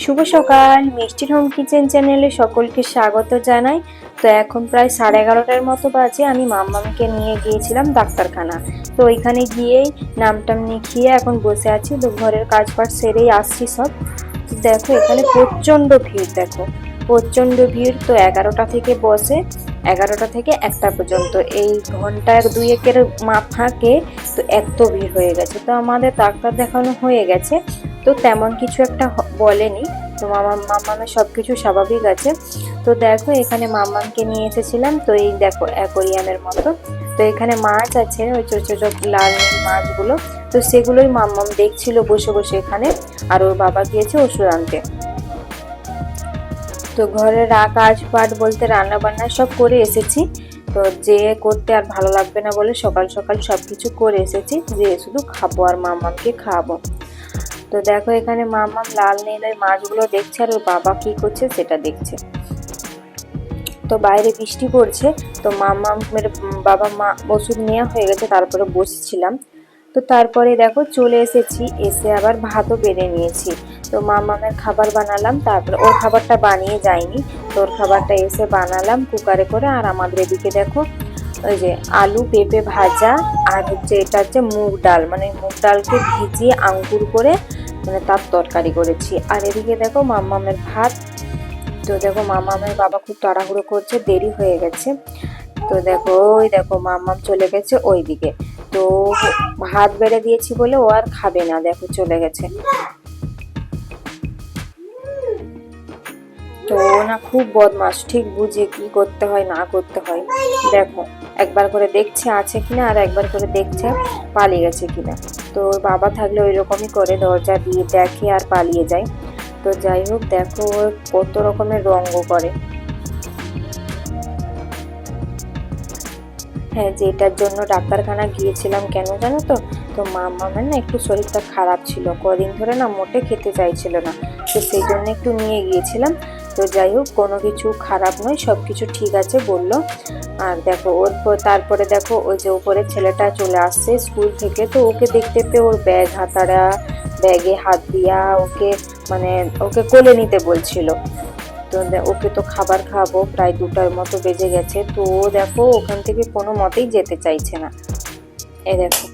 শুভ সকাল। মিষ্টির home kitchen চ্যানেলে সকলকে স্বাগত জানাই। তো এখন প্রায় 11:30টার মতো বাজে। আমি মাম্মামকে নিয়ে গিয়েছিলাম ডাক্তারখানা। তো ওইখানে গিয়েই নামটাম লিখিয়ে এখন বসে আছি। তো ঘরের কাজ বাজ সেরেই আসছি সব। দেখো এখানে প্রচন্ড ভিড়, দেখো প্রচন্ড ভিড়। তো 11টা থেকে বসে, 11টা থেকে 1টা পর্যন্ত, এই ঘন্টা দুয়েকের ফাঁকে তো এত ভিড় হয়ে গেছে। তো আমাদের ডাক্তার দেখানো হয়ে গেছে, তো তেমন কিছু একটা বলেনি। তো মামামের সব কিছু স্বাভাবিক আছে। তো দেখো এখানে মামামকে নিয়ে এসেছিলাম। তো এই দেখো অ্যাকোরিয়ামের মতো, তো এখানে মাছ আছে, ওই ছোট ছোট লাল মাছগুলো। তো সেগুলোই মাম্মাম দেখছিল বসে বসে এখানে। আর ওর বাবা গিয়েছে ওষুধ আনতে। তো ঘরের কাজ পাট বলতে রান্না বান্না সব করে এসেছি। তো যে করতে আর ভালো লাগবে না বলে সকাল সকাল সব কিছু করে এসেছি, যে শুধু খাবো আর মাম্মামকে খাওয়াবো। তো দেখো এখানে মাম্মাম লাল নীল মাছগুলো দেখছে, আর ওর বাবা কি করছে সেটা দেখছে। তো বাইরে বৃষ্টি পড়ছে। তো মাম্মামের বাবা মা ওষুধ নেওয়া হয়ে গেছে, তারপরে বসেছিলাম। তো তারপরে দেখো চলে এসেছি, এসে আবার ভাতও বেড়ে নিয়েছি। তো মাম্মামের খাবার বানালাম, তারপরে ওর খাবারটা বানিয়ে যায়নি, তো ওর খাবারটা এসে বানালাম কুকারে করে। আর আমাদের এদিকে দেখো ওই যে আলু পেঁপে ভাজা, আর হচ্ছে এটা হচ্ছে মুগ ডাল, মানে মুগ ডালকে ভিজিয়ে আঙ্কুর করে মানে তার তরকারি করেছি। আর এদিকে দেখো মাম্মামের ভাত। তো দেখো মাম্মামের বাবা খুব তাড়াহুড়ো করছে, দেরি হয়ে গেছে। তো দেখো ওই দেখো মাম্মাম চলে গেছে ওই দিকে। তো ভাত বেড়ে দিয়েছি বলে ও আর খাবে না, দেখো চলে গেছে। তো ও না খুব বদমাস, ঠিক বুঝে কি করতে হয় না করতে হয়। দেখো একবার করে দেখছে আছে কিনা, আর একবার করে দেখছে পালিয়ে গেছে কিনা। তো ওর বাবা থাকলে ওই রকমই করে, দরজা দিয়ে দেখে আর পালিয়ে যায়। তো যাই হোক দেখো কত রকমের রঙ্গ করে। হ্যাঁ, যেটার জন্য ডাক্তারখানা গিয়েছিলাম কেন জানো তো? তো মামামের না একটু শরীরটা খারাপ ছিল, কদিন ধরে না মোটে খেতে চাইছিল না। তো সেই জন্য একটু নিয়ে গিয়েছিলাম। তো যাই হোক কোনো কিছু খারাপ নয়, সব কিছু ঠিক আছে বললো। আর দেখো তারপরে দেখো ওই যে উপরে ছেলেটা চলে আসছে স্কুল থেকে। তো ওকে দেখতে পেয়ে ওর ব্যাগ হাতারা, ব্যাগে হাত দিয়া ওকে মানে ওকে কোলে নিতে বলছিল। তো ওকে তো খাবার খাওয়াবো, প্রায় 2টার মতো বেজে গেছে। তো ও দেখো ওখান থেকে কোনো মতেই যেতে চাইছে না। এই দেখো।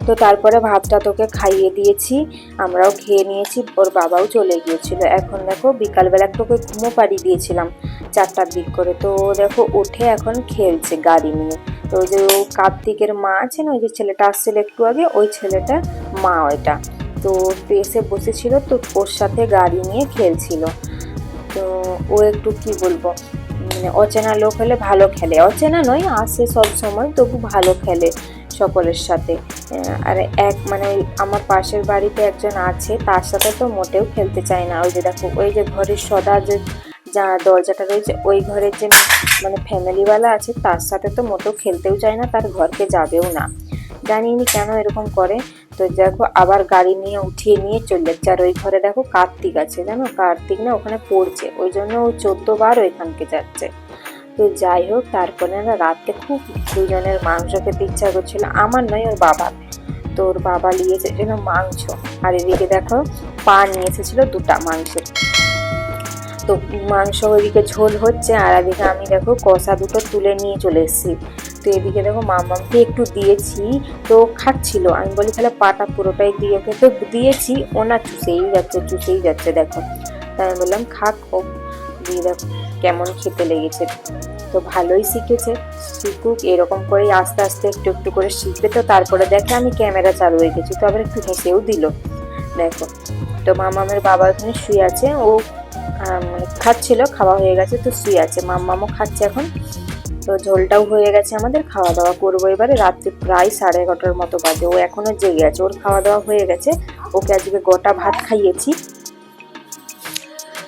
তো তারপরে ভাতটা তোকে খাইয়ে দিয়েছি, আমরাও খেয়ে নিয়েছি, ওর বাবাও চলে গিয়েছিল। এখন দেখো বিকালবেলা তোকে ঘুমো পাড়িয়ে দিয়েছিলাম 4টার দিক করে। তো দেখো উঠে এখন খেলছে গাড়ি নিয়ে। তো ওই যে কার্তিকের মা আছে না, ওই যে ছেলেটা আসছিল একটু আগে, ওই ছেলেটা মা ওইটা। তো এসে বসেছিল, তো ওর সাথে গাড়ি নিয়ে খেলছিল। তো ও একটু কি বলবো, মানে অচেনা লোক হলে ভালো খেলে, অচেনা নয় আসে সব সময়, তবু ভালো খেলে সকলের সাথে। আর এক মানে আমার পাশের বাড়িতে একজন আছে, তার সাথে তো মোটেও খেলতে চায় না। ওই যে দেখো ওই যে ঘরের সদা যে যা দরজাটা রয়েছে, ওই ঘরের যে মানে ফ্যামিলিওয়ালা আছে, তার সাথে তো মোটেও খেলতেও চায় না, তার ঘরকে যাবেও না। জানিনি কেন এরকম করে। তো দেখো আবার গাড়ি নিয়ে উঠিয়ে নিয়ে চলে যাচ্ছে। আর ওই ঘরে দেখো কার্তিক আছে, জানো কার্তিক না ওখানে পড়ছে, ওই জন্য ও 14বার ওইখানকে যাচ্ছে। তো যাই হোক তারপরে না রাতে খুব দুজনের মাংস খেতে ইচ্ছা করছিল, আমার নয় ওর বাবার। তো ওর বাবা নিয়ে এসেছিল মাংস, আর এদিকে দেখো পা নিয়ে এসেছিল 2টা মাংসের। তো মাংস ওইদিকে ঝোল হচ্ছে, আর এদিকে আমি দেখো কষা দুটো তুলে নিয়ে চলে এসেছি। তো এদিকে দেখো মামাকে একটু দিয়েছি, তো খাচ্ছিল। আমি বলি তাহলে পাটা পুরোটাই দিয়ে ওকে, তো দিয়েছি, ও না চুষেই যাচ্ছে চুষেই যাচ্ছে দেখো। তাই আমি বললাম খাক ও, দিয়ে দেখো কেমন খেতে লেগেছে। তো ভালোই শিখেছে, শিখুক, এরকম করেই আস্তে আস্তে একটু একটু করে শিখবে। তো তারপরে দেখে আমি ক্যামেরা চালু হয়ে গেছি, তো আবার একটু হেসেও দিল দেখো। তো মামামের বাবা ওখানে শুয়ে আছে, ও মানে খাচ্ছিল, খাওয়া হয়ে গেছে তো শুয়ে আছে। মাম্মামও খাচ্ছে এখন। তো ঝোলটাও হয়ে গেছে, আমাদের খাওয়া দাওয়া করবো এবারে। রাত্রি প্রায় 11:30টার মতো বাজে, ও এখনো জেগে আছে, ওর খাওয়া দাওয়া হয়ে গেছে। ওকে আজকে গোটা ভাত খাইয়েছি।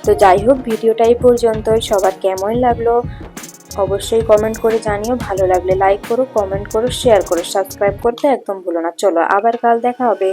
তো যাই হোক ভিডিওটা এই পর্যন্তই। সবার কেমন লাগলো অবশ্যই কমেন্ট করে জানিও, ভালো লাগলে লাইক করো, কমেন্ট করো, শেয়ার করো, সাবস্ক্রাইব করতে একদম ভুলো না। চলো আবার কাল দেখা হবে।